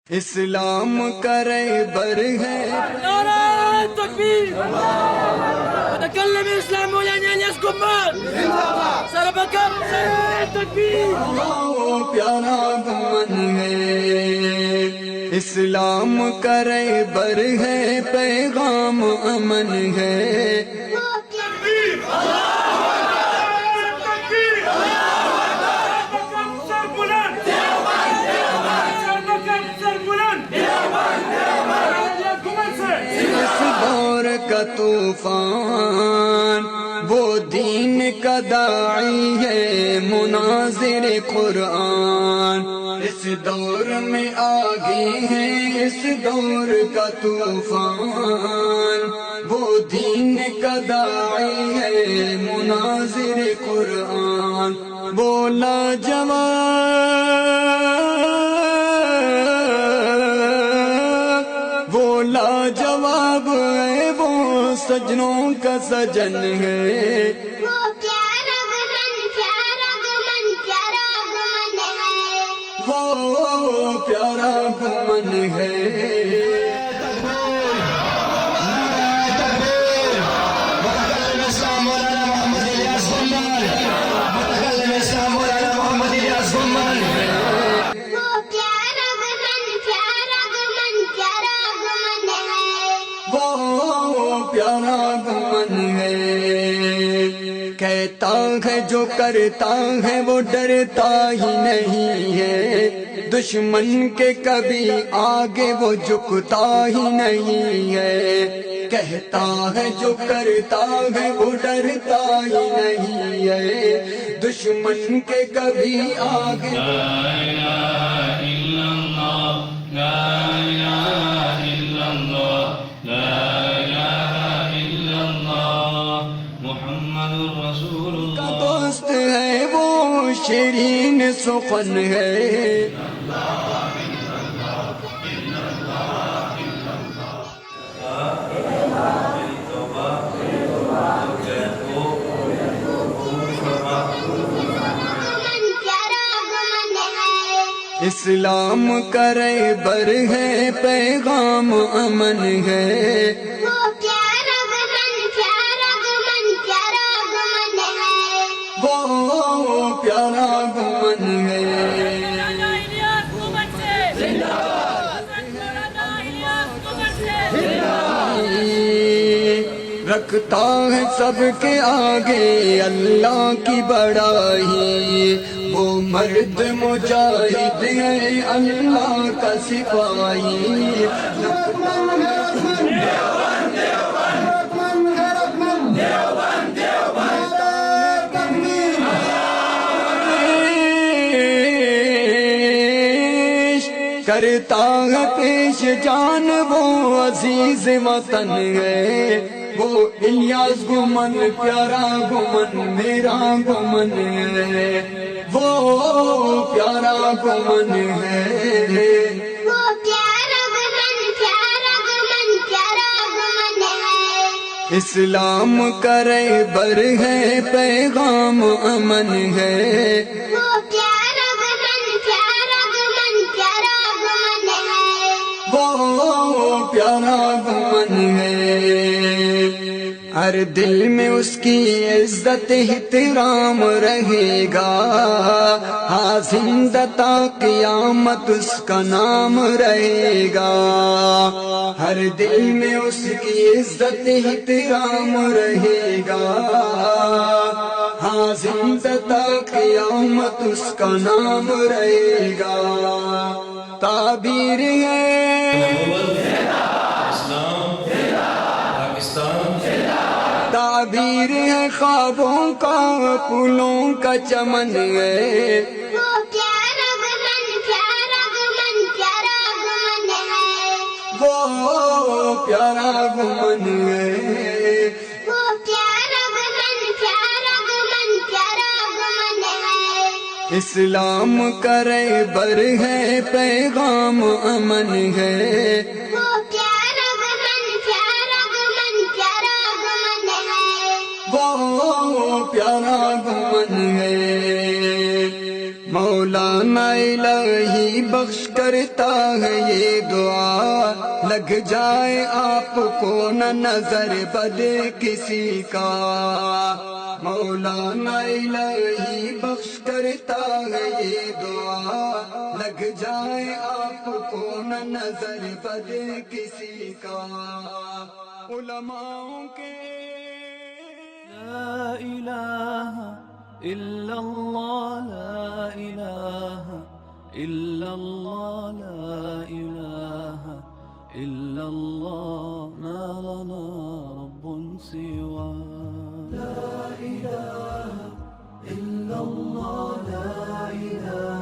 اسلام کرے بر ہے نعرہ تکبیر متکلم اسلام مولانا الیاس گمان سر بکر نعرہ تکبیر پیارا گمن ہے اسلام کرے بر ہے پیغام امن ہے کا طوفان وہ دین کا داعی ہے مناظر قرآن اس دور میں آگے ہے اس دور کا طوفان وہ دین کا داعی ہے مناظر قرآن بولا جواب ہے وہ سجنوں کا سجن ہے وہ پیارا گمن پیارا گمن پیارا گمن ہے وہ پیارا گمن ہے پیارا گمن ہے کہتا ہے جو کرتا ہے وہ ڈرتا ہی نہیں ہے دشمن کے کبھی آگے وہ جھکتا ہی نہیں ہے کہتا ہے جو کرتا ہے وہ ڈرتا ہی نہیں ہے دشمن کے کبھی آگے لا الہ الا اللہ لا الہ الا اللہ لا الہ الا اللہ محمد رسول اللہ کا دوست ہے وہ شیرین سخن ہے اسلام کرے بر ہے پیغام امن ہے وہ پیارا گمن پیارا گمن پیارا گمن ہے وہ پیارا گمن ہے مولانا الیاس گمان سے زندہ باد مولانا الیاس گمان سے زندہ باد رکھتا ہے سب کے آگے اللہ کی بڑائی وہ مرد مجاہد ہے اللہ کا سپاہی کرتا ہے پیش جان وہ عزیز وطن ہے وہ الیاس گمن پیارا گمن میرا گمن ہے وہ پیارا گمن ہے وہ پیارا گمن پیارا گمن پیارا گمن ہے اسلام کرے بر ہے پیغام امن ہے وہ پیارا گمن پیارا گمن پیارا گمن ہے وہ پیارا گمن ہے ہر دل میں اس کی عزت احترام رہے گا ہاں زندہ تا قیامت اس کا نام رہے گا ہر دل میں اس کی عزت احترام رہے گا ہاں زندہ تا قیامت اس کا نام رہے گا تعبیر ہے تعبیر ہے خوابوں کا پھولوں کا چمن ہے وہ پیارا گمن پیارا گمن پیارا گمن ہے وہ پیارا گمن ہے وہ پیارا گمن پیارا گمن پیارا گمن ہے اسلام کرے بر ہے پیغام امن ہے وہ پیارا گمن پیارا گمن پیارا گمن ہے وہ پیارا گمن ہے مولانا الہی بخش کر کرتا ہے یہ دعا، لگ جائے آپ کو نہ نظر بد کسی کا، مولانا الہی بخش کرتا ہے یہ دعا، لگ جائے آپ کو نہ نظر بد کسی کا، علماء کے لا إله إلا الله لا إله إلا الله لا إله إلا الله ما لنا رب سوى لا إله إلا الله لا إله